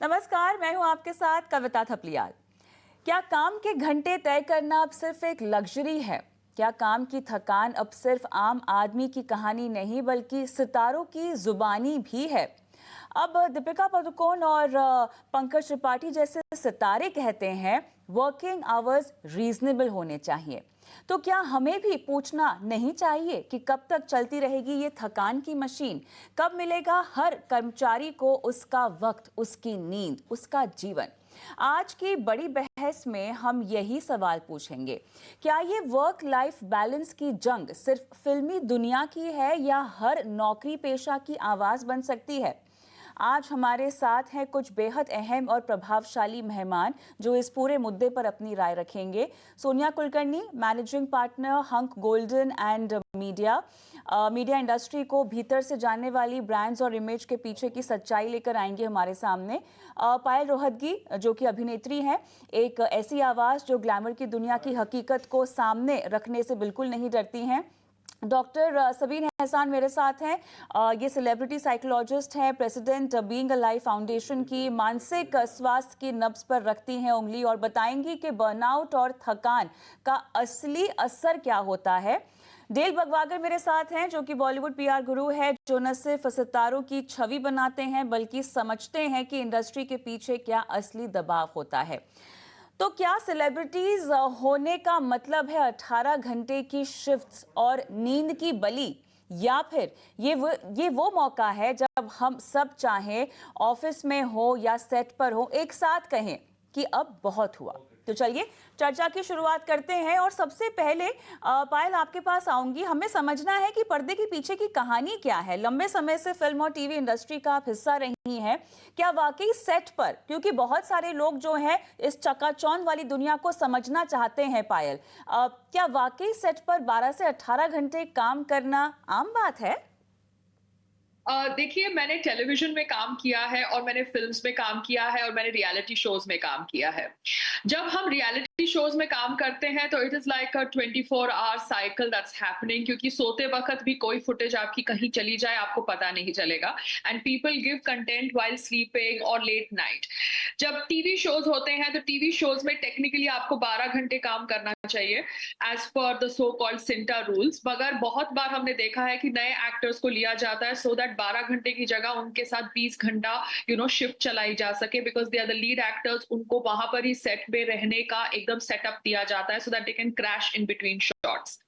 नमस्कार, मैं हूं आपके साथ कविता थपलियाल। क्या काम के घंटे तय करना अब सिर्फ एक लग्जरी है? क्या काम की थकान अब सिर्फ आम आदमी की कहानी नहीं बल्कि सितारों की जुबानी भी है? अब दीपिका पादुकोण और पंकज त्रिपाठी जैसे सितारे कहते हैं वर्किंग आवर्स रीजनेबल होने चाहिए। तो क्या हमें भी पूछना नहीं चाहिए कि कब तक चलती रहेगी ये थकान की मशीन? कब मिलेगा हर कर्मचारी को उसका वक्त, उसकी नींद, उसका जीवन? आज की बड़ी बहस में हम यही सवाल पूछेंगे। क्या ये वर्क लाइफ बैलेंस की जंग सिर्फ फिल्मी दुनिया की है या हर नौकरी पेशा की आवाज बन सकती है? आज हमारे साथ हैं कुछ बेहद अहम और प्रभावशाली मेहमान जो इस पूरे मुद्दे पर अपनी राय रखेंगे। Sonia Kulkarni, managing partner hunk golden and media, media industry को भीतर से जानने वाली, ब्रांड्स और इमेज के पीछे की सच्चाई लेकर आएंगे हमारे सामने। पायल रोहतगी जो कि अभिनेत्री हैं, एक ऐसी आवाज़ जो ग्लैमर की दुनिया की हकीकत को सामने रखने से बिल्कुल नहीं डरती हैं। डॉक्टर सबीन एहसान मेरे साथ हैं। ये सेलिब्रिटी साइकोलॉजिस्ट हैं, प्रेसिडेंट बीइंग अलाइव फाउंडेशन की, मानसिक स्वास्थ्य की नब्ज पर रखती हैं उंगली और बताएंगी कि बर्नआउट और थकान का असली असर क्या होता है। डेल बगवागर मेरे साथ हैं जो कि बॉलीवुड पीआर गुरु है, जो न सिर्फ सितारों की छवि बनाते हैं बल्कि समझते हैं कि इंडस्ट्री के पीछे क्या असली दबाव होता है। तो क्या सेलिब्रिटीज होने का मतलब है 18 घंटे की शिफ्ट्स और नींद की बलि, या फिर ये वो मौका है जब हम सब चाहें, ऑफिस में हो या सेट पर हो, एक साथ कहें कि अब बहुत हुआ? तो चलिए चर्चा की शुरुआत करते हैं और सबसे पहले पायल आपके पास आऊंगी। हमें समझना है कि पर्दे के पीछे की कहानी क्या है। लंबे समय से फिल्म और टीवी इंडस्ट्री का आप हिस्सा रही हैं। क्या वाकई सेट पर, क्योंकि बहुत सारे लोग जो हैं इस चकाचौंध वाली दुनिया को समझना चाहते हैं पायल, क्या वाकई सेट पर 12 से 18 घंटे काम करना आम बात है? देखिए, मैंने टेलीविज़न में काम किया है और मैंने फ़िल्म्स में काम किया है और मैंने रियलिटी शोज़ में काम किया है। जब हम रियलिटी शोज़ में काम करते हैं तो it is like a 24 hour cycle that's happening, क्योंकि सोते वक़्त भी कोई फुटेज आपकी कहीं चली जाए आपको पता नहीं चलेगा, and people give content while sleeping और लेट नाइट। जब टीवी शोज़ होते हैं तो टीवी शोज़ में टेक्निकली आपको 12 घंटे काम करना चाहिए as per the so called CINTAA rules, मगर बहुत बार हमने देखा है कि नए एक्टर्स को लिया जाता है सो दैट 12 घंटे की जगह उनके साथ 20 घंटा शिफ्ट चलाई जा सके, because they are the lead actors. उनको वहां पर ही सेट में रहने का एकदम सेटअप दिया जाता है so that they can crash in between shots.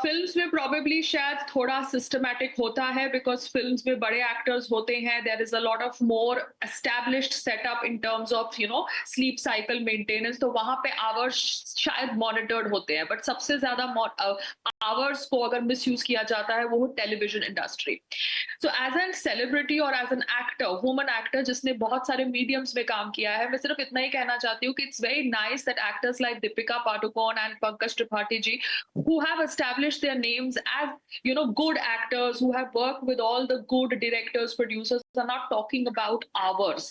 Films में प्रोबेबली शायद थोड़ा सिस्टमैटिक होता है, बिकॉज फिल्म्स में बड़े एक्टर्स होते हैं, there is a lot of more established setup in terms of sleep cycle maintenance, तो वहां पे आवर्स शायद मॉनिटर्ड होते हैं, बट सबसे ज्यादा आवर्स को अगर मिसयूज किया जाता है वो television industry. So as an celebrity और as an actor, woman actor जिसने बहुत सारे मीडियम्स में काम किया है, मैं सिर्फ इतना ही कहना चाहती हूँ कि it's very nice that actors like Deepika Padukone and Pankaj Tripathi ji, who have established their names as good actors, who have worked with all the good directors, producers, are not talking about hours,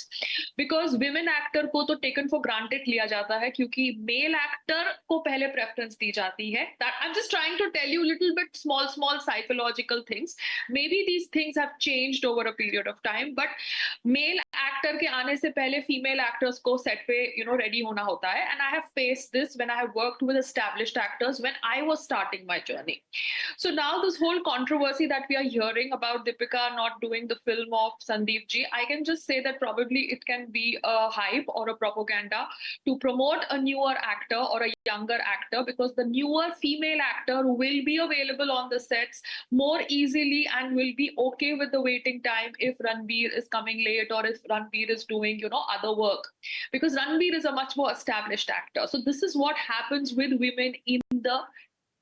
because women actor को तो taken for granted लिया जाता है क्योंकि male actor को पहले preference दी जाती है। That I'm just trying to tell you little bit small psychological things. Maybe these things have changed over a period of time, but male actor के आने से पहले female actors को set पे ready होना होता है, and I have faced this when I have worked with established actors when I was starting my journey. So now this whole controversy that we are hearing about Deepika not doing the film of Sandeep ji, I can just say that probably it can be a hype or a propaganda to promote a newer actor or a younger actor, because the newer female actor will be available on the sets more easily and will be okay with the waiting time if Ranveer is coming late or if Ranveer is doing other work, because Ranveer is a much more established actor. So this is what happens with women in the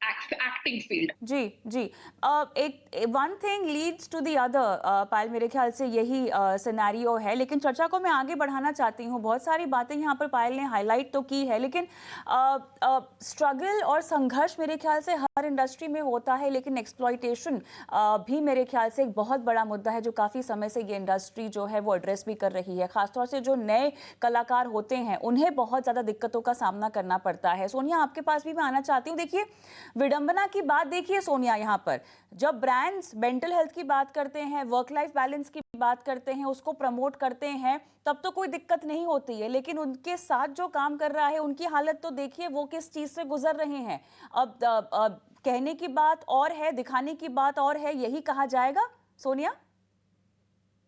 acting field. जी जी। एक one thing leads to the other Payal, मेरे ख्याल से यही scenario है। लेकिन चर्चा को मैं आगे बढ़ाना चाहती हूँ। बहुत सारी बातें यहाँ पर पायल ने हाईलाइट तो की है, लेकिन स्ट्रगल और संघर्ष मेरे ख्याल से हर इंडस्ट्री में होता है, लेकिन एक्सप्लॉयटेशन भी मेरे ख्याल से एक बहुत बड़ा मुद्दा है जो काफ़ी समय से ये इंडस्ट्री जो है वो एड्रेस भी कर रही है। खासतौर से जो नए कलाकार होते हैं उन्हें बहुत ज़्यादा दिक्कतों का सामना करना पड़ता है। सोनिया, आपके पास भी मैं आना चाहती हूँ। देखिए, विडंबना की बात देखिए सोनिया, यहाँ पर जब ब्रांड्स मेंटल हेल्थ की बात करते हैं, वर्क लाइफ बैलेंस की बात करते हैं, उसको प्रमोट करते हैं, तब तो कोई दिक्कत नहीं होती है, लेकिन उनके साथ जो काम कर रहा है उनकी हालत तो देखिए, वो किस चीज से गुजर रहे हैं। अब कहने की बात और है, दिखाने की बात और है, यही कहा जाएगा सोनिया?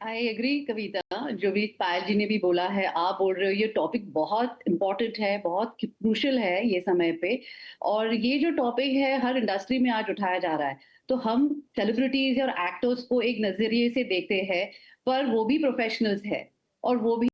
आई एग्री कविता, जो भी पायल जी ने भी बोला है, आप बोल रहे हो, ये टॉपिक बहुत इम्पोर्टेंट है, बहुत क्रूशियल है ये समय पे। और ये जो टॉपिक है हर इंडस्ट्री में आज उठाया जा रहा है। तो हम सेलिब्रिटीज और एक्टर्स को एक नजरिए से देखते हैं, पर वो भी प्रोफेशनल्स है और वो भी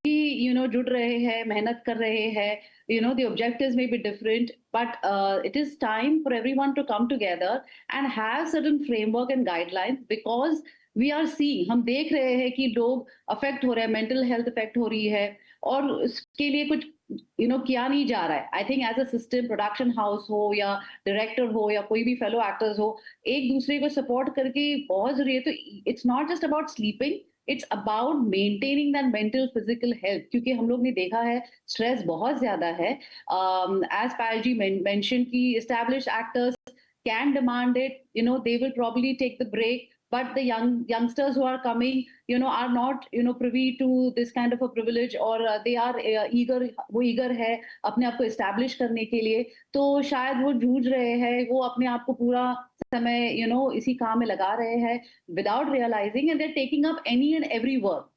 जुड़ रहे हैं, मेहनत कर रहे हैं। The objectives may be different, but it is time for everyone to come together and have certain framework and guidelines, because we are seeing, हम देख रहे हैं कि लोग अफेक्ट हो रहे हैं, मेंटल हेल्थ अफेक्ट हो रही है, और उसके लिए कुछ किया नहीं जा रहा है। I think as a system, production house हो या डायरेक्टर हो या कोई भी फेलो एक्टर्स हो, एक दूसरे को सपोर्ट करके बहुत जरूरी है। तो it's not just about sleeping, it's about maintaining that mental physical health, क्योंकि हम लोग ने देखा है स्ट्रेस बहुत ज्यादा है। एज पायल जी मेंशन की established actors can demand it, they will probably take the break, but the youngsters who are coming, are not, privy to this kind of a privilege, or they are eager है अपने आप को establish करने के लिए। तो शायद वो जूझ रहे हैं, वो अपने आप को पूरा समय इसी काम में लगा रहे हैं without realizing, and they're taking up any and every work।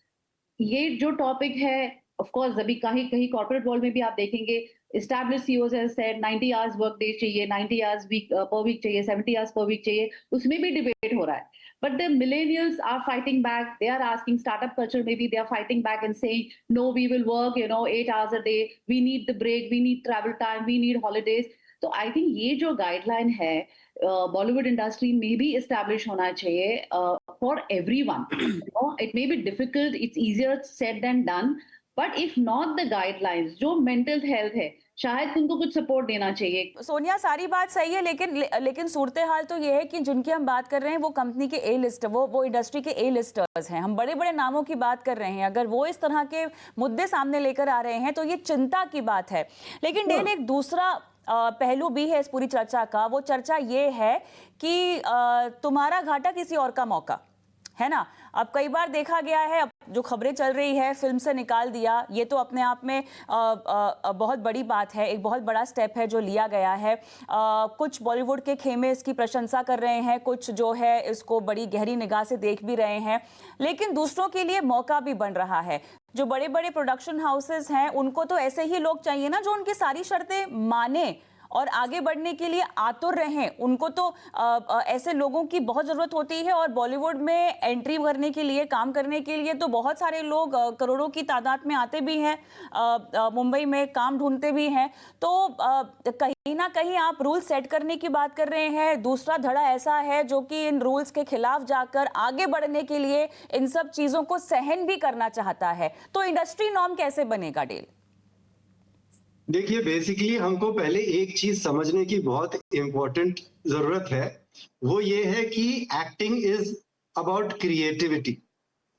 ये जो टॉपिक है, ऑफ कोर्स अभी कहीं कहीं कॉर्पोरेट वर्ल्ड में भी आप देखेंगे, established CEOs have said 90 hours work day चाहिए, 90 hours per week चाहिए, 70 hours per week चाहिए, उसमें भी डिबेट हो रहा है। But the millennials are fighting back. They are asking, startup culture, maybe they are fighting back and saying, no, we will work, 8 hours a day. We need the break. We need travel time. We need holidays. तो I think ये जो guideline है Bollywood industry में भी establish होना चाहिए for everyone. It may be difficult, it's easier said than done, but if not the guidelines, जो mental health है, शायद उनको कुछ सपोर्ट देना चाहिए। सोनिया, सारी बात सही है, लेकिन सूरत हाल तो ये है कि जिनकी हम बात कर रहे हैं वो कंपनी के ए लिस्ट, वो इंडस्ट्री के ए लिस्टर्स हैं। हम बड़े बड़े नामों की बात कर रहे हैं, अगर वो इस तरह के मुद्दे सामने लेकर आ रहे हैं तो ये चिंता की बात है। लेकिन डेल, एक दूसरा पहलू भी है इस पूरी चर्चा का। वो चर्चा ये है कि तुम्हारा घाटा किसी और का मौका, है ना। अब कई बार देखा गया है, अब जो खबरें चल रही है फिल्म से निकाल दिया, ये तो अपने आप में बहुत बड़ी बात है, एक बहुत बड़ा स्टेप है जो लिया गया है। कुछ बॉलीवुड के खेमे इसकी प्रशंसा कर रहे हैं, कुछ जो है इसको बड़ी गहरी निगाह से देख भी रहे हैं, लेकिन दूसरों के लिए मौका भी बन रहा है। जो बड़े बड़े प्रोडक्शन हाउसेस हैं, उनको तो ऐसे ही लोग चाहिए ना जो उनकी सारी शर्तें माने और आगे बढ़ने के लिए आतुर रहें। उनको तो ऐसे लोगों की बहुत ज़रूरत होती है, और बॉलीवुड में एंट्री करने के लिए, काम करने के लिए तो बहुत सारे लोग करोड़ों की तादाद में आते भी हैं, मुंबई में काम ढूंढते भी हैं। तो कहीं ना कहीं आप रूल सेट करने की बात कर रहे हैं, दूसरा धड़ा ऐसा है जो कि इन रूल्स के खिलाफ जाकर आगे बढ़ने के लिए इन सब चीज़ों को सहन भी करना चाहता है। तो इंडस्ट्री नॉर्म कैसे बनेगा डेल? देखिए, बेसिकली हमको पहले एक चीज समझने की बहुत इंपॉर्टेंट जरूरत है। वो ये है कि एक्टिंग इज अबाउट क्रिएटिविटी,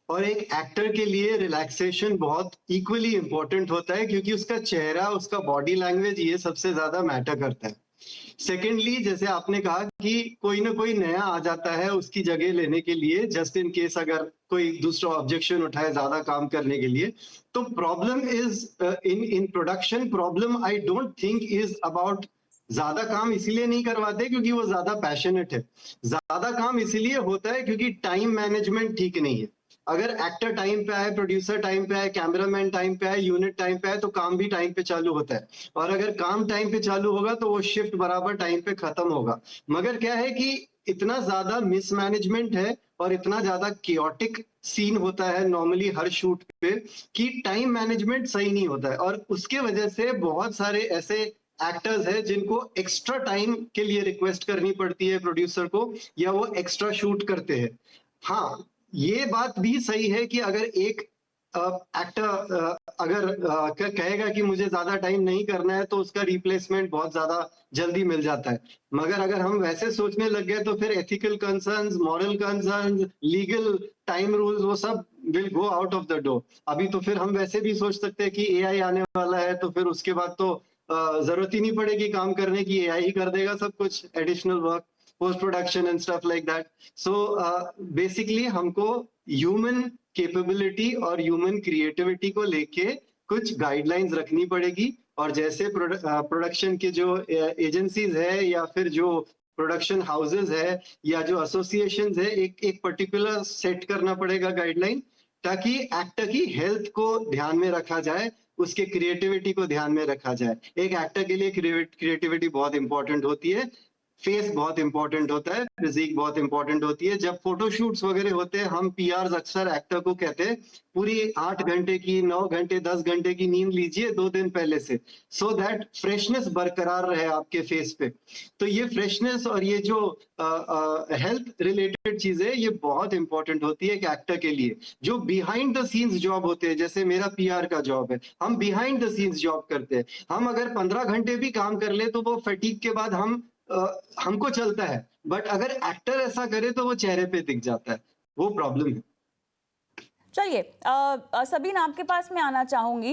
और एक एक्टर के लिए रिलैक्सेशन बहुत इक्वली इंपॉर्टेंट होता है, क्योंकि उसका चेहरा, उसका बॉडी लैंग्वेज, ये सबसे ज्यादा मैटर करता है। सेकेंडली, जैसे आपने कहा कि कोई ना कोई नया आ जाता है उसकी जगह लेने के लिए, जस्ट इन केस अगर कोई दूसरा ऑब्जेक्शन उठाए ज्यादा काम करने के लिए। तो problem is in production, problem I don't think is about ज्यादा काम इसलिए नहीं करवाते क्योंकि वो ज्यादा पैशनेट है। ज्यादा काम इसलिए होता है क्योंकि टाइम मैनेजमेंट ठीक नहीं है। अगर एक्टर टाइम पे आए, प्रोड्यूसर टाइम पे आए, कैमरामैन टाइम पे आए, यूनिट टाइम पे आए, तो काम भी टाइम पे चालू होता है। और अगर काम टाइम पे चालू होगा तो वो शिफ्ट बराबर टाइम पे खत्म होगा। मगर क्या है कि इतना ज्यादा मिसमैनेजमेंट है और इतना ज्यादा कियोटिक सीन होता है नॉर्मली हर शूट पे, कि टाइम मैनेजमेंट सही नहीं होता है। और उसके वजह से बहुत सारे ऐसे एक्टर्स हैं जिनको एक्स्ट्रा टाइम के लिए रिक्वेस्ट करनी पड़ती है प्रोड्यूसर को, या वो एक्स्ट्रा शूट करते हैं। हाँ, ये बात भी सही है कि अगर एक एक्टर अगर कहेगा कि मुझे ज्यादा टाइम नहीं करना है, तो उसका रिप्लेसमेंट बहुत ज्यादा जल्दी मिल जाता है। मगर अगर हम वैसे सोचने लग गए तो फिर ethical concerns, moral concerns, legal time rules, वो सब will go out of the door. अभी तो फिर हम वैसे भी सोच सकते हैं कि एआई आने वाला है, तो फिर उसके बाद तो जरूरत ही नहीं पड़ेगी काम करने की, एआई ही कर देगा सब कुछ, additional work, post production and stuff like that. So basically हमको ह्यूमन कैपेबिलिटी और ह्यूमन क्रिएटिविटी को लेके कुछ गाइडलाइंस रखनी पड़ेगी. और जैसे प्रोडक्शन के जो एजेंसीज है या फिर जो प्रोडक्शन हाउसेज है या जो एसोसिएशंस है, एक पर्टिकुलर सेट करना पड़ेगा गाइडलाइन, ताकि एक्टर की हेल्थ को ध्यान में रखा जाए, उसके क्रिएटिविटी को ध्यान में रखा जाए. एक एक्टर के लिए क्रिएटिविटी बहुत इंपॉर्टेंट होती है, फेस बहुत इंपॉर्टेंट होता है, फिजिक बहुत इंपॉर्टेंट होती है. जब फोटोशूट्स वगैरह होते हैं, हम पीआर अक्सर एक्टर को कहते हैं पूरी 8 घंटे की, 9 घंटे, 10 घंटे की नींद लीजिए 2 दिन पहले से, सो दैट फ्रेशनेस बरकरार रहे आपके फेस पे. तो ये फ्रेशनेस और ये जो हेल्थ रिलेटेड चीजें, ये बहुत इंपॉर्टेंट होती है एक एक्टर के लिए. जो बिहाइंड द सीन्स जॉब होते हैं, जैसे मेरा पीआर का जॉब है, हम बिहाइंड द सीन्स जॉब करते हैं. हम अगर 15 घंटे भी काम कर ले तो वो फटीग के बाद हमको चलता है, बट अगर एक्टर ऐसा करे तो वो चेहरे पे दिख जाता है. वो प्रॉब्लम है. चलिए सबीन, आपके पास मैं आना चाहूंगी.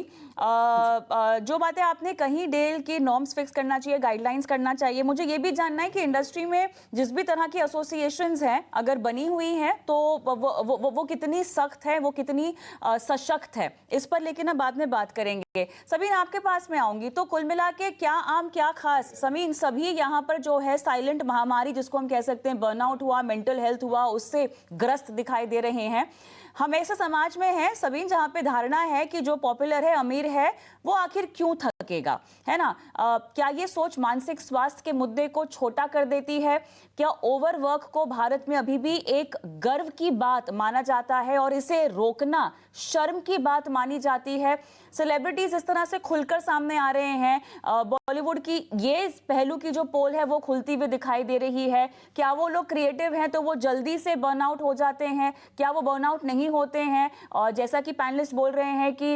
जो बातें आपने कही, डेल की नॉर्म्स फिक्स करना चाहिए, गाइडलाइंस करना चाहिए, मुझे ये भी जानना है कि इंडस्ट्री में जिस भी तरह की एसोसिएशंस हैं अगर बनी हुई हैं तो वो कितनी सख्त है, वो कितनी सशक्त है, इस पर लेकिन हम बाद में बात करेंगे. सबीन, आपके पास मैं आऊंगी. तो कुल मिला के क्या आम क्या खास, सबीन, सभी यहाँ पर जो है साइलेंट महामारी जिसको हम कह सकते हैं, बर्नआउट हुआ, मेंटल हेल्थ हुआ, उससे ग्रस्त दिखाई दे रहे हैं. हम ऐसे समाज में हैं सबीन जहां पे धारणा है कि जो पॉपुलर है, अमीर है, वो आखिर क्यों थकेगा, है ना. क्या ये सोच मानसिक स्वास्थ्य के मुद्दे को छोटा कर देती है? क्या ओवरवर्क को भारत में अभी भी एक गर्व की बात माना जाता है और इसे रोकना शर्म की बात मानी जाती है? सेलिब्रिटीज इस तरह से खुलकर सामने आ रहे हैं. बॉलीवुड की ये पहलू की जो पोल है वो खुलती हुई दिखाई दे रही है. क्या वो लोग क्रिएटिव हैं तो वो जल्दी से बर्नआउट हो जाते हैं? क्या वो बर्नआउट नहीं होते हैं? और जैसा कि पैनलिस्ट बोल रहे हैं कि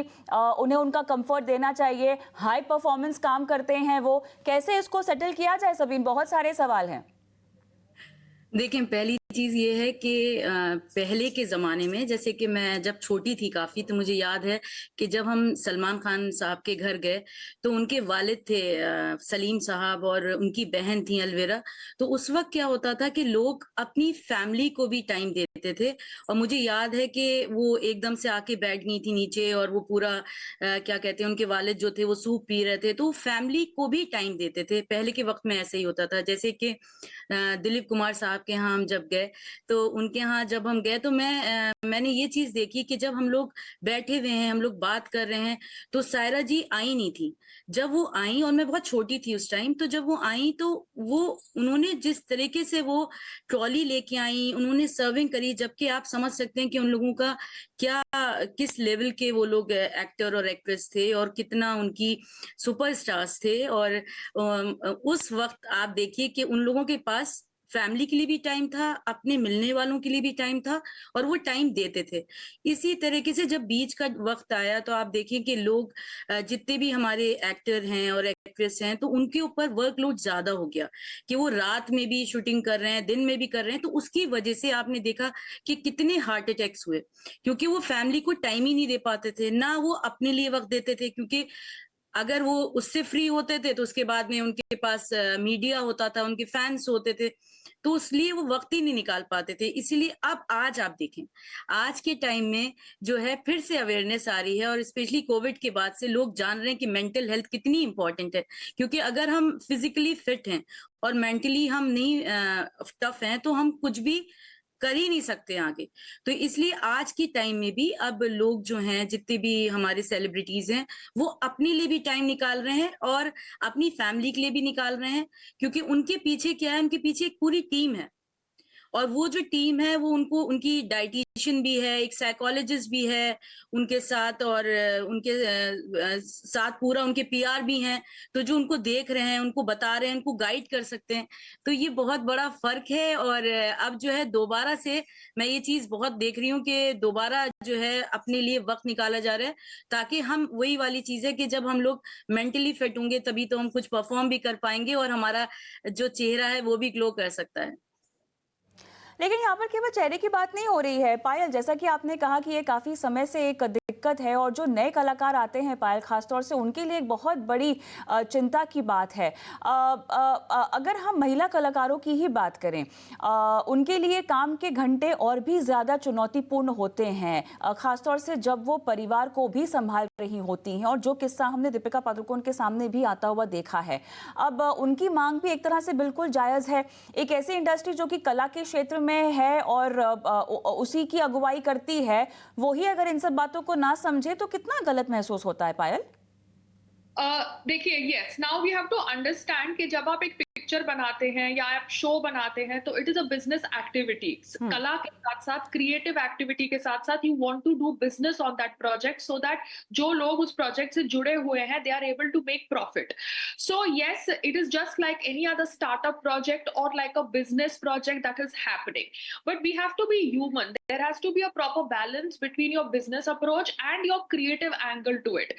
उन्हें उनका कंफर्ट देना चाहिए, हाई परफॉर्मेंस काम करते हैं वो, कैसे इसको सेटल किया जाए सबीन? बहुत सारे सवाल हैं. देखें, पहली चीज ये है कि पहले के जमाने में, जैसे कि मैं जब छोटी थी काफी, तो मुझे याद है कि जब हम सलमान खान साहब के घर गए तो उनके वालिद थे सलीम साहब और उनकी बहन थी अलविरा. तो उस वक्त क्या होता था कि लोग अपनी फैमिली को भी टाइम देते थे. और मुझे याद है कि वो एकदम से आके बैठ गई थी नीचे और वो पूरा क्या कहते हैं, उनके वालिद जो थे वो सूप पी रहे थे, तो फैमिली को भी टाइम देते थे. पहले के वक्त में ऐसे ही होता था. जैसे कि दिलीप कुमार साहब के यहाँ हम जब गए तो उनके यहाँ जब हम गए तो मैंने ये चीज देखी कि जब हम लोग बैठे हुए हैं, हम लोग बात कर रहे हैं, तो सायरा जी आई नहीं थी. जब वो आई, और मैं बहुत छोटी थी उस टाइम, तो जब वो आई तो वो उन्होंने जिस तरीके से वो ट्रॉली लेके आई, उन्होंने सर्विंग करी, जबकि आप समझ सकते हैं कि उन लोगों का क्या, किस लेवल के वो लोग एक्टर और एक्ट्रेस थे और कितना उनकी सुपरस्टार्स थे. और उस वक्त आप देखिए कि उन लोगों के पास फैमिली के लिए भी टाइम था, अपने मिलने वालों के लिए भी टाइम था, और वो टाइम देते थे. इसी तरीके से जब बीच का वक्त आया तो आप देखिए कि लोग जितने भी हमारे एक्टर हैं और एक्ट्रेस हैं, तो उनके ऊपर वर्कलोड ज्यादा हो गया कि वो रात में भी शूटिंग कर रहे हैं, दिन में भी कर रहे हैं. तो उसकी वजह से आपने देखा कि कितने हार्ट अटैक्स हुए, क्योंकि वो फैमिली को टाइम ही नहीं दे पाते थे, ना वो अपने लिए वक्त देते थे. क्योंकि अगर वो उससे फ्री होते थे तो उसके बाद में उनके पास मीडिया होता था, उनके फैंस होते थे, तो इसलिए वो वक्त ही नहीं निकाल पाते थे. इसीलिए अब आज आप देखें, आज के टाइम में जो है फिर से अवेयरनेस आ रही है, और स्पेशली कोविड के बाद से लोग जान रहे हैं कि मेंटल हेल्थ कितनी इंपॉर्टेंट है. क्योंकि अगर हम फिजिकली फिट हैं और मेंटली हम नहीं टफ हैं, तो हम कुछ भी कर ही नहीं सकते आगे. तो इसलिए आज की टाइम में भी अब लोग जो हैं, जितने भी हमारे सेलिब्रिटीज हैं, वो अपने लिए भी टाइम निकाल रहे हैं और अपनी फैमिली के लिए भी निकाल रहे हैं. क्योंकि उनके पीछे क्या है, उनके पीछे एक पूरी टीम है, और वो जो टीम है वो उनको, उनकी डाइटिशियन भी है, एक साइकोलॉजिस्ट भी है उनके साथ, और उनके साथ पूरा उनके पीआर भी हैं, तो जो उनको देख रहे हैं, उनको बता रहे हैं, उनको गाइड कर सकते हैं. तो ये बहुत बड़ा फर्क है. और अब जो है दोबारा से मैं ये चीज बहुत देख रही हूँ कि दोबारा जो है अपने लिए वक्त निकाला जा रहा है, ताकि हम, वही वाली चीज है कि जब हम लोग मेंटली फिट होंगे तभी तो हम कुछ परफॉर्म भी कर पाएंगे और हमारा जो चेहरा है वो भी ग्लो कर सकता है. लेकिन यहाँ पर केवल चेहरे की बात नहीं हो रही है पायल, जैसा कि आपने कहा कि ये काफी समय से एक दिक्कत है और जो नए कलाकार आते हैं पायल, खासतौर से उनके लिए एक बहुत बड़ी चिंता की बात है। अगर हम महिला कलाकारों की ही बात करें, उनके लिए काम के घंटे और भी ज़्यादा चुनौतीपूर्ण होते हैं, खासतौर से जब वो परिवार को भी संभाल रही होती हैं, और जो किस्सा हमने दीपिका पादुकोण के सामने भी आता हुआ देखा है। अब उनकी मांग भी एक तरह से बिल्कुल जायज़ है। एक ऐसी इंडस्ट्री जो कि कला के क्षेत्र में है और उसी की अगुवाई करती है, वही अगर इन सब बातों को ना समझे तो कितना गलत महसूस होता है पायल? देखिए, yes, now we have to understand कि जब आप एक पिक्चर बनाते हैं या आप शो बनाते हैं तो it is a business activity. कला के साथ साथ, क्रिएटिव एक्टिविटी के साथ साथ, you want to do business on that project so that जो लोग उस प्रोजेक्ट से जुड़े हुए हैं they are able to make profit. So yes, it is just like any other startup project और like a business project that is happening, but we have to be human. There has to be a proper balance between your business approach and your creative angle to it.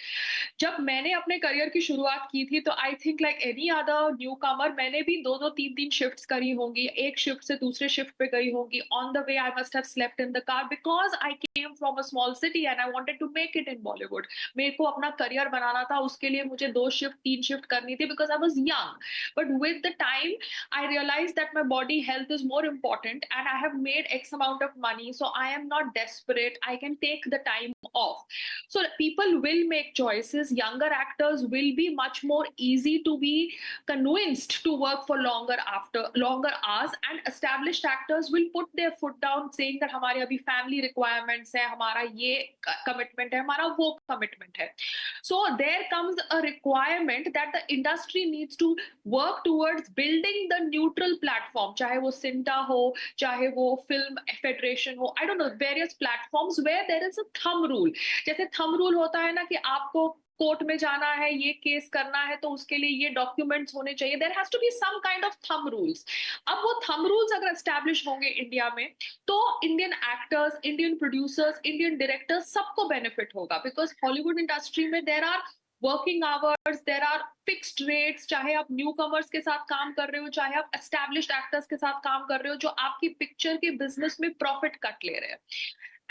जब मैंने अपने career की शुरुआत की थी तो I think like any other newcomer मैंने भी 2-2 3-3 शिफ्ट्स करी होंगी, एक शिफ्ट से दूसरे शिफ्ट पे गई होंगी। On the way I must have slept in the car because I came from a small city and I wanted to make it in Bollywood. मेरे को अपना करियर बनाना था, उसके लिए मुझे 2 शिफ्ट 3 शिफ्ट करनी थी because I was young. But with the time I realise that my body health is more important and I have made X amount of money, so I am not desperate. I can take the time off. So people will make choices. Younger actors will be much more easy to be convinced to work for longer hours, and established actors will put their foot down saying that हमारे अभी family requirements है, हमारा ये commitment है, हमारा वो commitment है. So there comes a requirement that the industry needs to work towards building the neutral platform, चाहे वो सिंटा हो, चाहे वो फिल्म फेडरेशन हो, I don't know, various platforms where there is a thumb rule. जैसे थंब रूल होता है ना कि आपको कोर्ट में जाना है, ये केस करना है तो उसके लिए ये डॉक्यूमेंट्स होने चाहिए, there has to be some kind of thumb rules. अब वो थंब रूल्स अगर एस्टैब्लिश होंगे इंडिया में तो Indian actors, Indian producers, Indian directors सबको बेनिफिट होगा, बिकॉज हॉलीवुड इंडस्ट्री में there are working hours, there are fixed rates, चाहे आप न्यू कमर्स के साथ काम कर रहे हो, चाहे आप एस्टैब्लिश्ड एक्टर्स के साथ काम कर रहे हो जो आपकी पिक्चर के बिजनेस में प्रॉफिट कट ले रहे हैं।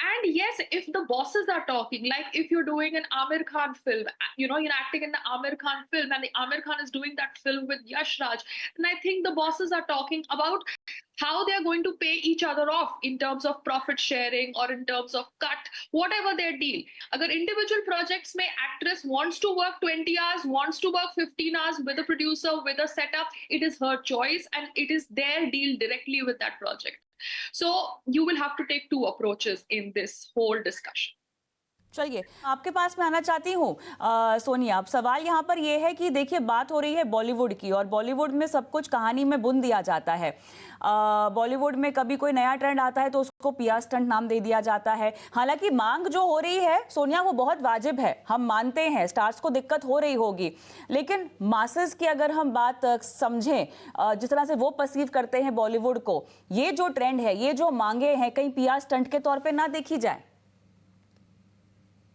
And yes, if the bosses are talking, like if you're doing an Amir Khan film, you know, you're acting in the Amir Khan film and the Amir Khan is doing that film with Yash Raj, and I think the bosses are talking about how they're going to pay each other off in terms of profit sharing or in terms of cut, whatever their deal. Agar individual projects mein actress wants to work 20 hours, wants to work 15 hours with a producer, with a setup, it is her choice and it is their deal directly with that project. So you will have to take 2 approaches in this whole discussion. चलिए, आपके पास मैं आना चाहती हूँ सोनिया। अब सवाल यहाँ पर यह है कि देखिए, बात हो रही है बॉलीवुड की, और बॉलीवुड में सब कुछ कहानी में बुन दिया जाता है। बॉलीवुड में कभी कोई नया ट्रेंड आता है तो उसको पिया स्टंट नाम दे दिया जाता है। हालांकि मांग जो हो रही है सोनिया, वो बहुत वाजिब है, हम मानते हैं स्टार्स को दिक्कत हो रही होगी, लेकिन मासेस की अगर हम बात समझें, जिस तरह से वो परसीव करते हैं बॉलीवुड को, ये जो ट्रेंड है, ये जो मांगे हैं, कहीं पिया स्टंट के तौर पर ना देखी जाए?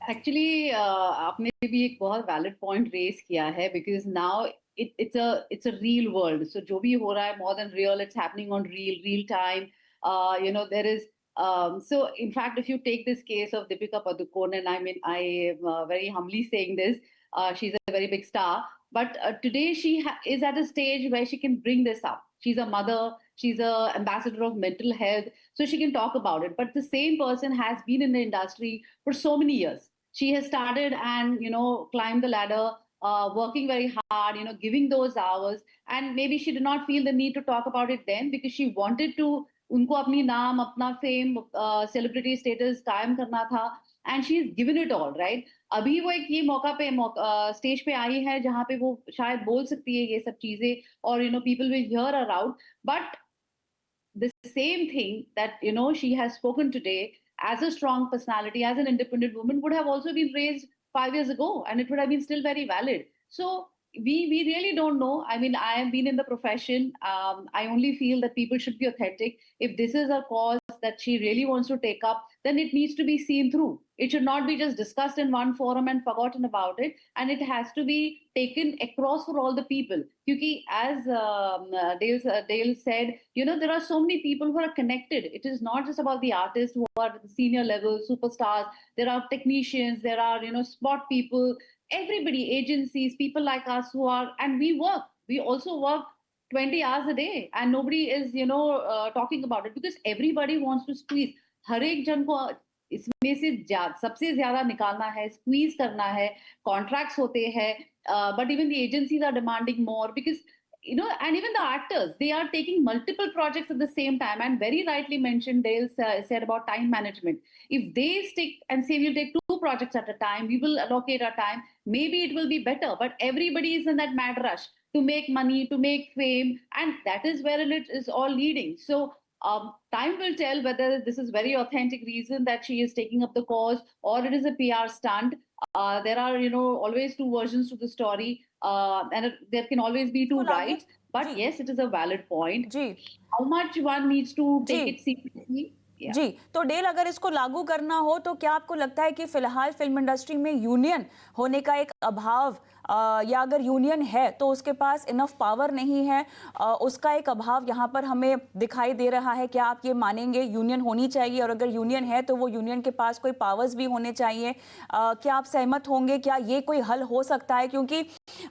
एक्चुअली आपने भी एक बहुत वैलिड पॉइंट रेज किया है, because now it's a real world. So जो भी हो रहा है more than real, it's happening on real time. You know, there is so in fact, if you take this case of Deepika Padukone, and I mean, I am very humbly saying this, she's a very big star, but today she is at a stage where she can bring this up. She's a mother, she's a ambassador of mental health, so she can talk about it. But the same person has been in the industry for so many years. She has started and, you know, climbed the ladder, working very hard, you know, giving those hours, and maybe she did not feel the need to talk about it then because she wanted to, उनको अपनी नाम, अपना fame, celebrity status कायम करना था, and she is given it all, right. अभी वो एक ये मौका पे स्टेज पे आई है जहाँ पे वो शायद बोल सकती है ये सब चीजें, और you know people will hear her out, but the same thing that, you know, she has spoken today as a strong personality, as an independent woman, would have also been raised 5 years ago, and it would have been still very valid. So we really don't know. I mean, I have been in the profession. I only feel that people should be authentic. If this is a cause that she really wants to take up, then it needs to be seen through. It should not be just discussed in one forum and forgotten about it. And it has to be taken across for all the people. Because as Dale said, there are so many people who are connected. It is not just about the artists who are at the senior level, superstars. There are technicians, there are, spot people, everybody, agencies, people like us who are, and we also work 20 hours a day, and nobody is, talking about it, because everybody wants to squeeze. हर एक जन को इसमें से सबसे ज्यादा निकालना है, squeeze करना है, कॉन्ट्रैक्ट्स होते हैं, but even the agencies are demanding more, because and even the actors, they are taking multiple projects at the same time. And very rightly mentioned, Dale said about time management. If they stick and say we'll take 2 projects at a time, we will allocate our time, maybe it will be better. But everybody is in that mad rush to make money, to make fame, and that is where it is all leading. So time will tell whether this is very authentic reason that she is taking up the cause, or it is a PR stunt. There are, always 2 versions to the story, and there can always be 2 rights. But yes, it is a valid point. How much one needs to take it seriously? जी, तो del, अगर इसको लागू करना हो तो क्या आपको लगता है कि फिलहाल फिल्म इंडस्ट्री में यूनियन होने का एक अभाव, या अगर यूनियन है तो उसके पास इनफ पावर नहीं है, उसका एक अभाव यहाँ पर हमें दिखाई दे रहा है? क्या आप ये मानेंगे यूनियन होनी चाहिए, और अगर यूनियन है तो वो यूनियन के पास कोई पावर्स भी होने चाहिए? क्या आप सहमत होंगे? क्या ये कोई हल हो सकता है? क्योंकि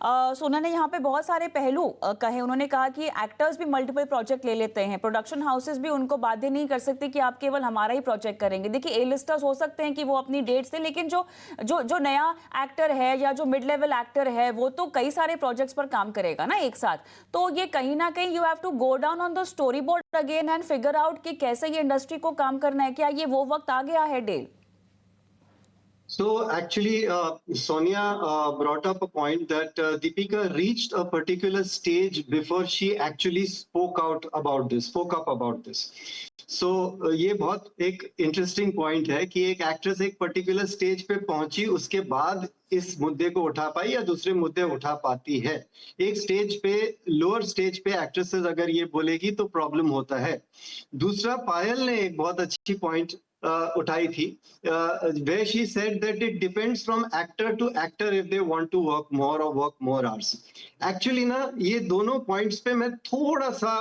सोना ने यहाँ पे बहुत सारे पहलू कहे। उन्होंने कहा कि एक्टर्स भी मल्टीपल प्रोजेक्ट ले लेते हैं, प्रोडक्शन हाउसेस भी उनको बाध्य नहीं कर सकते कि आप केवल हमारा ही प्रोजेक्ट करेंगे। देखिए, ए लिस्टर्स हो सकते हैं कि वो अपनी डेट से, लेकिन जो नया एक्टर है या जो मिड लेवल एक्टर है वो तो कई सारे प्रोजेक्ट्स पर काम करेगा ना एक साथ। तो ये कहीं ना कहीं you have to go down on the storyboard again and figure out कि कैसे ये इंडस्ट्री को काम करना है। क्या ये वो वक्त आ गया है, del? So actually, Sonia brought up a point that Deepika reached a particular stage before she actually spoke up about this. So ये बहुत एक इंटरेस्टिंग पॉइंट है कि एक एक्ट्रेस एक पर्टिकुलर स्टेज पे पहुंची, उसके बाद इस मुद्दे को उठा पाई या दूसरे मुद्दे उठा पाती है। एक स्टेज पे, लोअर स्टेज पे एक्ट्रेसेस अगर ये बोलेगी तो प्रॉब्लम होता है। दूसरा, पायल ने एक बहुत अच्छी पॉइंट उठाई थी, where she said that it depends from actor to actor if they want to work more or work more hours. Actually ना, ये दोनों पॉइंट्स पे मैं थोड़ा सा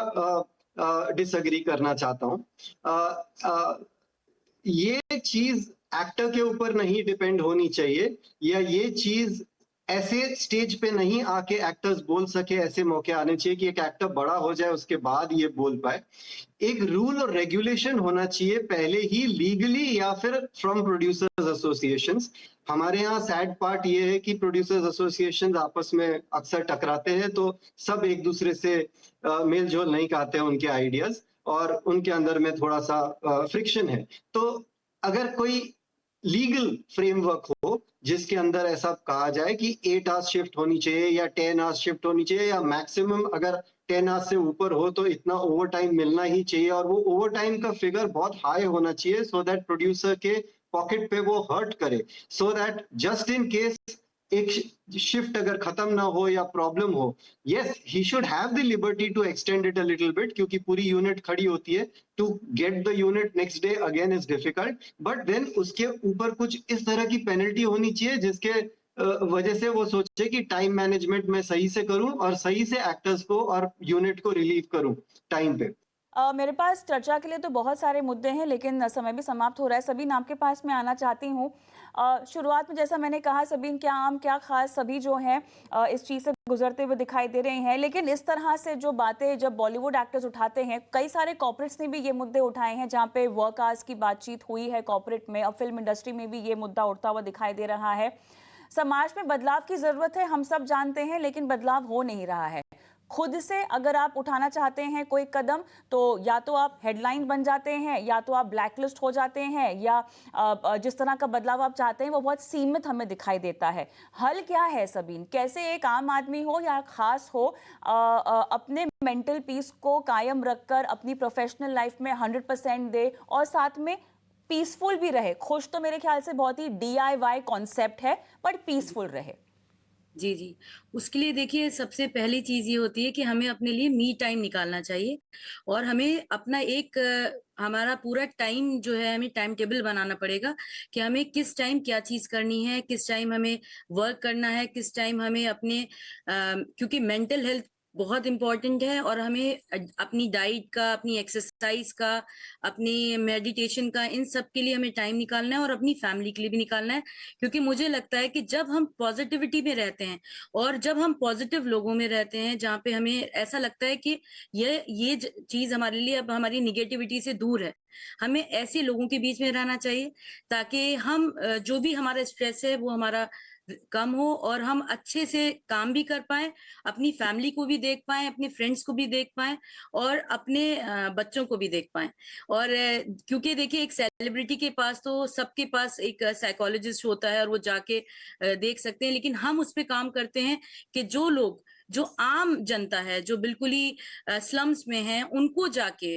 डिसएग्री करना चाहता हूँ। ये चीज एक्टर के ऊपर नहीं डिपेंड होनी चाहिए, या ये चीज ऐसे स्टेज पे नहीं आके एक्टर्स बोल सके, ऐसे मौके आने चाहिए कि एक एक्टर बड़ा हो जाए उसके बाद ये बोल पाए। एक रूल और रेगुलेशन होना चाहिए पहले ही, लीगली या फिर फ्रॉम प्रोड्यूसर्स एसोसिएशंस। हमारे यहाँ सैड पार्ट ये है कि प्रोड्यूसर्स एसोसिएशन आपस में अक्सर टकराते हैं, तो सब एक दूसरे से मेल जोल नहीं करते हैं उनके आइडियाज, और उनके अंदर में थोड़ा सा फ्रिक्शन है। तो अगर कोई लीगल फ्रेमवर्क हो जिसके अंदर ऐसा कहा जाए कि 8 आवर्स शिफ्ट होनी चाहिए या 10 आवर्स शिफ्ट होनी चाहिए, या मैक्सिमम अगर 10 आवर्स से ऊपर हो तो इतना ओवर टाइम मिलना ही चाहिए, और वो ओवर टाइम का फिगर बहुत हाई होना चाहिए, सो दैट प्रोड्यूसर के पॉकेट पे वो हर्ट करे, so that just in case एक शिफ्ट अगर खत्म ना हो या प्रॉब्लम हो, yes he should have the liberty to extend it a little bit, क्योंकि पूरी यूनिट खड़ी होती है। To get the unit next day again is difficult, but then उसके ऊपर कुछ इस तरह की पेनल्टी होनी चाहिए जिसके वजह से वो सोचे कि टाइम मैनेजमेंट मैं सही से करूं और सही से एक्टर्स को और यूनिट को रिलीव करूं टाइम पे। मेरे पास चर्चा के लिए तो बहुत सारे मुद्दे हैं, लेकिन समय भी समाप्त हो रहा है। सबीन, आपके पास मैं आना चाहती हूँ। शुरुआत में जैसा मैंने कहा, सबीन, क्या आम क्या खास सभी जो हैं इस चीज़ से गुजरते हुए दिखाई दे रहे हैं, लेकिन इस तरह से जो बातें जब बॉलीवुड एक्टर्स उठाते हैं, कई सारे कॉर्पोरेट्स ने भी ये मुद्दे उठाए हैं जहाँ पे वर्क आवर्स की बातचीत हुई है कॉर्पोरेट में। अब फिल्म इंडस्ट्री में भी ये मुद्दा उठता हुआ दिखाई दे रहा है। समाज में बदलाव की ज़रूरत है, हम सब जानते हैं, लेकिन बदलाव हो नहीं रहा है। खुद से अगर आप उठाना चाहते हैं कोई कदम, तो या तो आप हेडलाइन बन जाते हैं, या तो आप ब्लैकलिस्ट हो जाते हैं, या जिस तरह का बदलाव आप चाहते हैं वो बहुत सीमित हमें दिखाई देता है। हल क्या है सबीन? कैसे एक आम आदमी हो या खास हो अपने मेंटल पीस को कायम रखकर अपनी प्रोफेशनल लाइफ में 100% दे और साथ में पीसफुल भी रहे? खुश तो मेरे ख्याल से बहुत ही DIY कॉन्सेप्ट है, बट पीसफुल रहे। जी, जी। उसके लिए देखिए सबसे पहली चीज़ ये होती है कि हमें अपने लिए मी टाइम निकालना चाहिए और हमें अपना एक हमारा पूरा टाइम जो है हमें टाइम टेबल बनाना पड़ेगा कि हमें किस टाइम क्या चीज़ करनी है, किस टाइम हमें वर्क करना है, किस टाइम हमें अपने क्योंकि मेंटल हेल्थ बहुत इम्पोर्टेंट है और हमें अपनी डाइट का, अपनी एक्सरसाइज़ का, अपनी मेडिटेशन का, इन सब के लिए हमें टाइम निकालना है और अपनी फैमिली के लिए भी निकालना है। क्योंकि मुझे लगता है कि जब हम पॉजिटिविटी में रहते हैं और जब हम पॉजिटिव लोगों में रहते हैं जहाँ पे हमें ऐसा लगता है कि ये चीज हमारे लिए अब हमारी निगेटिविटी से दूर है, हमें ऐसे लोगों के बीच में रहना चाहिए ताकि हम जो भी हमारा स्ट्रेस है वो हमारा कम हो और हम अच्छे से काम भी कर पाए, अपनी फैमिली को भी देख पाए, अपने फ्रेंड्स को भी देख पाए और अपने बच्चों को भी देख पाए। और क्योंकि देखिए एक सेलिब्रिटी के पास तो सबके पास एक साइकोलॉजिस्ट होता है और वो जाके देख सकते हैं, लेकिन हम उस पे काम करते हैं कि जो आम जनता है, जो बिल्कुल ही स्लम्स में हैं, उनको जाके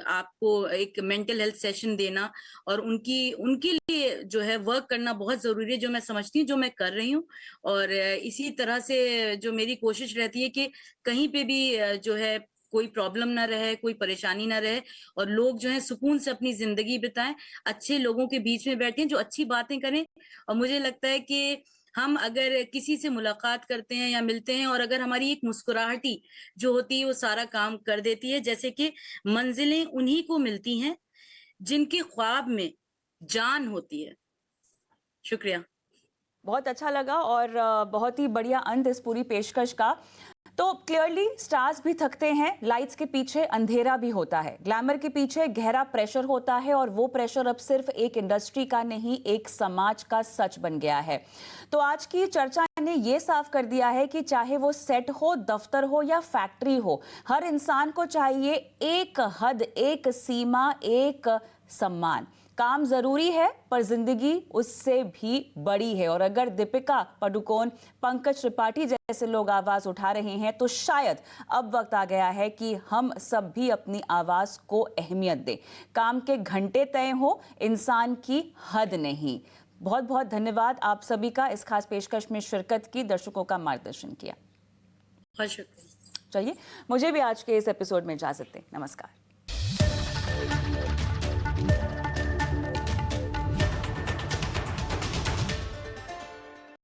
आपको एक मेंटल हेल्थ सेशन देना और उनके लिए जो है वर्क करना बहुत ज़रूरी है, जो मैं समझती हूँ, जो मैं कर रही हूँ। और इसी तरह से जो मेरी कोशिश रहती है कि कहीं पे भी जो है कोई प्रॉब्लम ना रहे, कोई परेशानी ना रहे और लोग जो है सुकून से अपनी ज़िंदगी बिताएँ, अच्छे लोगों के बीच में बैठें, जो अच्छी बातें करें। और मुझे लगता है कि हम अगर किसी से मुलाकात करते हैं या मिलते हैं और अगर हमारी एक मुस्कुराहट ही जो होती है वो सारा काम कर देती है, जैसे कि मंजिलें उन्हीं को मिलती हैं जिनके ख्वाब में जान होती है। शुक्रिया। बहुत अच्छा लगा और बहुत ही बढ़िया अंत इस पूरी पेशकश का। तो क्लियरली स्टार्स भी थकते हैं, लाइट्स के पीछे अंधेरा भी होता है, ग्लैमर के पीछे गहरा प्रेशर होता है और वो प्रेशर अब सिर्फ एक इंडस्ट्री का नहीं, एक समाज का सच बन गया है। तो आज की चर्चा ने ये साफ कर दिया है कि चाहे वो सेट हो, दफ्तर हो या फैक्ट्री हो, हर इंसान को चाहिए एक हद, एक सीमा, एक सम्मान। काम जरूरी है पर जिंदगी उससे भी बड़ी है और अगर दीपिका पादुकोण, पंकज त्रिपाठी जैसे लोग आवाज उठा रहे हैं तो शायद अब वक्त आ गया है कि हम सब भी अपनी आवाज को अहमियत दें। काम के घंटे तय हो, इंसान की हद नहीं। बहुत बहुत धन्यवाद आप सभी का इस खास पेशकश में शिरकत की, दर्शकों का मार्गदर्शन किया। बहुत शुक्रिया। चलिए मुझे भी आज के इस एपिसोड में इजाजत दें। नमस्कार।